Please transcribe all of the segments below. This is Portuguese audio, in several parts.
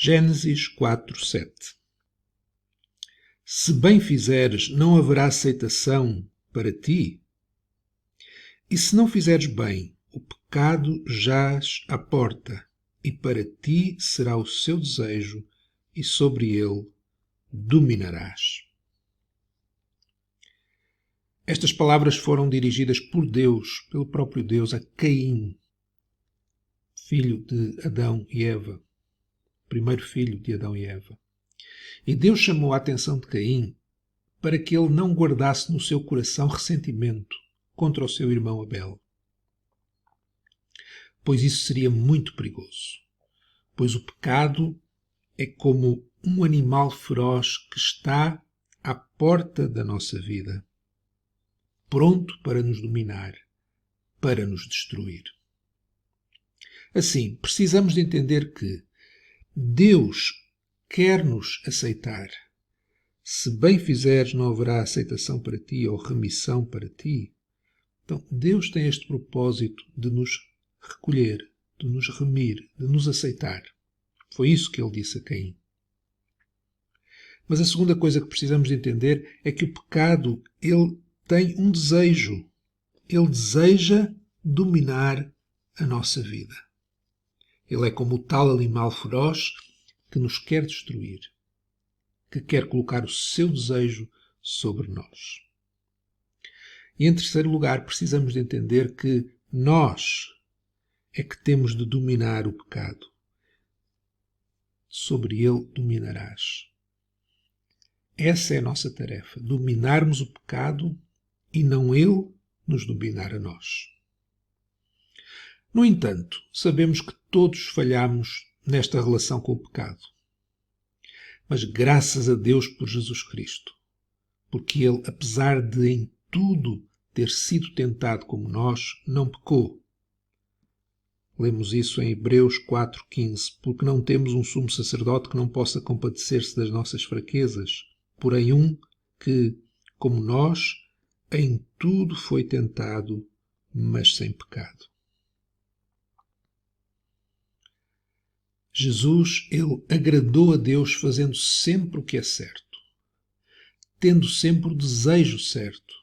Gênesis 4:7. Se bem fizeres, não haverá aceitação para ti? E se não fizeres bem, o pecado jaz à porta, e para ti será o seu desejo, e sobre ele dominarás. Estas palavras foram dirigidas por Deus, pelo próprio Deus, a Caim, filho de Adão e Eva, primeiro filho de Adão e Eva. E Deus chamou a atenção de Caim para que ele não guardasse no seu coração ressentimento contra o seu irmão Abel, pois isso seria muito perigoso, pois o pecado é como um animal feroz que está à porta da nossa vida, pronto para nos dominar, para nos destruir. Assim, precisamos de entender que Deus quer-nos aceitar. Se bem fizeres, não haverá aceitação para ti ou remissão para ti. Então, Deus tem este propósito de nos recolher, de nos remir, de nos aceitar. Foi isso que ele disse a Caim. Mas a segunda coisa que precisamos de entender é que o pecado, ele tem um desejo. Ele deseja dominar a nossa vida. Ele é como o tal animal feroz que nos quer destruir, que quer colocar o seu desejo sobre nós. E em terceiro lugar, precisamos de entender que nós é que temos de dominar o pecado. Sobre ele dominarás. Essa é a nossa tarefa, dominarmos o pecado e não ele nos dominar a nós. No entanto, sabemos que todos falhamos nesta relação com o pecado. Mas graças a Deus por Jesus Cristo, porque ele, apesar de em tudo ter sido tentado como nós, não pecou. Lemos isso em Hebreus 4:15, porque não temos um sumo sacerdote que não possa compadecer-se das nossas fraquezas, porém um que, como nós, em tudo foi tentado, mas sem pecado. Jesus, ele agradou a Deus fazendo sempre o que é certo, tendo sempre o desejo certo.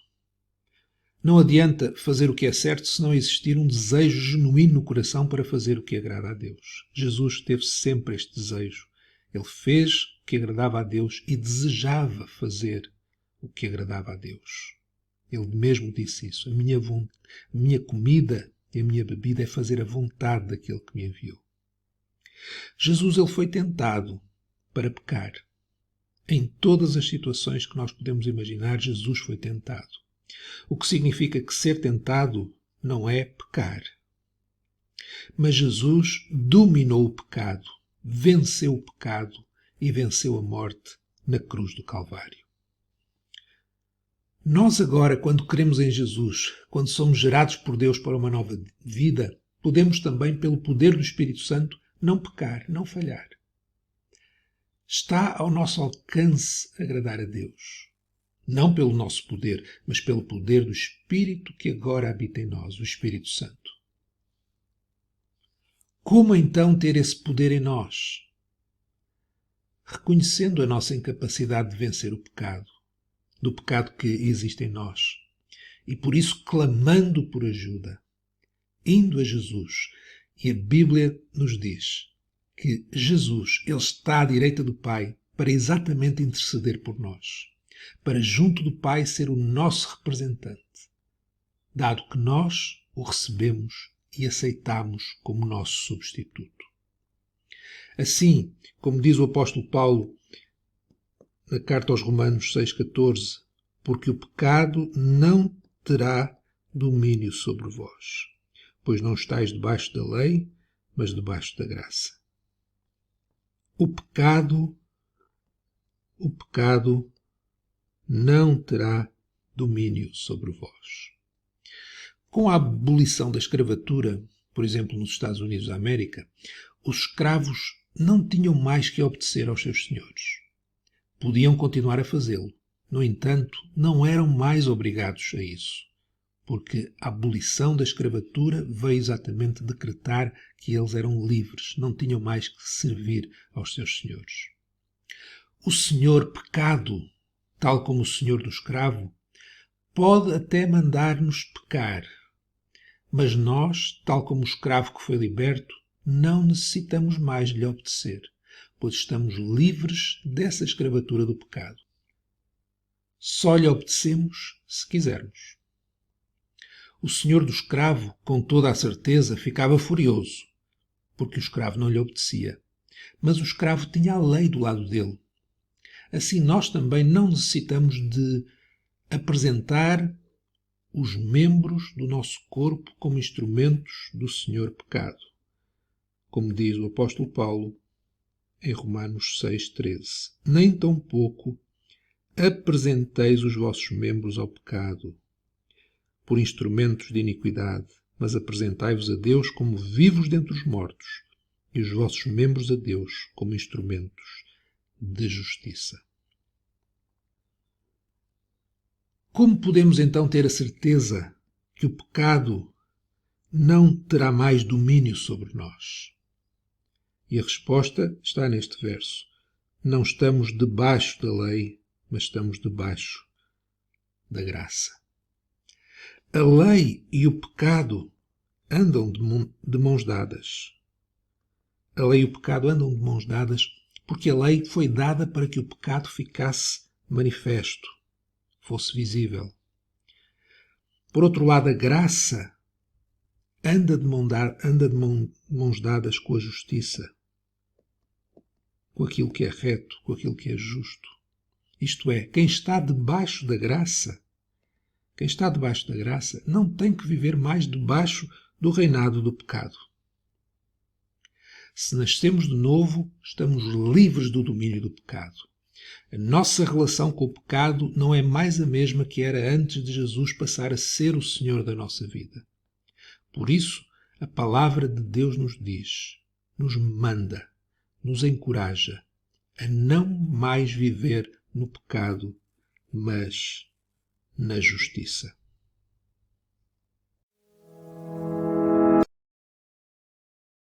Não adianta fazer o que é certo se não existir um desejo genuíno no coração para fazer o que agrada a Deus. Jesus teve sempre este desejo. Ele fez o que agradava a Deus e desejava fazer o que agradava a Deus. Ele mesmo disse isso. A minha comida e a minha bebida é fazer a vontade daquele que me enviou. Jesus, ele foi tentado para pecar. Em todas as situações que nós podemos imaginar, Jesus foi tentado. O que significa que ser tentado não é pecar. Mas Jesus dominou o pecado, venceu o pecado e venceu a morte na cruz do Calvário. Nós agora, quando cremos em Jesus, quando somos gerados por Deus para uma nova vida, podemos também, pelo poder do Espírito Santo, não pecar, não falhar. Está ao nosso alcance agradar a Deus. Não pelo nosso poder, mas pelo poder do Espírito que agora habita em nós, o Espírito Santo. Como então ter esse poder em nós? Reconhecendo a nossa incapacidade de vencer o pecado, do pecado que existe em nós, e por isso clamando por ajuda, indo a Jesus. E a Bíblia nos diz que Jesus, ele está à direita do Pai para exatamente interceder por nós, para junto do Pai ser o nosso representante, dado que nós o recebemos e aceitamos como nosso substituto. Assim, como diz o apóstolo Paulo na carta aos Romanos 6,14, porque o pecado não terá domínio sobre vós, pois não estáis debaixo da lei, mas debaixo da graça. O pecado não terá domínio sobre vós. Com a abolição da escravatura, por exemplo, nos Estados Unidos da América, os escravos não tinham mais que obedecer aos seus senhores. Podiam continuar a fazê-lo. No entanto, não eram mais obrigados a isso, porque a abolição da escravatura veio exatamente decretar que eles eram livres, não tinham mais que servir aos seus senhores. O senhor pecado, tal como o senhor do escravo, pode até mandar-nos pecar, mas nós, tal como o escravo que foi liberto, não necessitamos mais lhe obedecer, pois estamos livres dessa escravatura do pecado. Só lhe obedecemos se quisermos. O senhor do escravo, com toda a certeza, ficava furioso, porque o escravo não lhe obedecia. Mas o escravo tinha a lei do lado dele. Assim, nós também não necessitamos de apresentar os membros do nosso corpo como instrumentos do Senhor pecado, como diz o apóstolo Paulo em Romanos 6,13. Nem tampouco apresenteis os vossos membros ao pecado por instrumentos de iniquidade, mas apresentai-vos a Deus como vivos dentre os mortos e os vossos membros a Deus como instrumentos de justiça. Como podemos então ter a certeza que o pecado não terá mais domínio sobre nós? E a resposta está neste verso. Não estamos debaixo da lei, mas estamos debaixo da graça. A lei e o pecado andam de mãos dadas. A lei e o pecado andam de mãos dadas porque a lei foi dada para que o pecado ficasse manifesto, fosse visível. Por outro lado, a graça anda de mãos dadas com a justiça, com aquilo que é reto, com aquilo que é justo. Isto é, quem está debaixo da graça não tem que viver mais debaixo do reinado do pecado. Se nascemos de novo, estamos livres do domínio do pecado. A nossa relação com o pecado não é mais a mesma que era antes de Jesus passar a ser o Senhor da nossa vida. Por isso, a palavra de Deus nos diz, nos manda, nos encoraja a não mais viver no pecado, mas na justiça.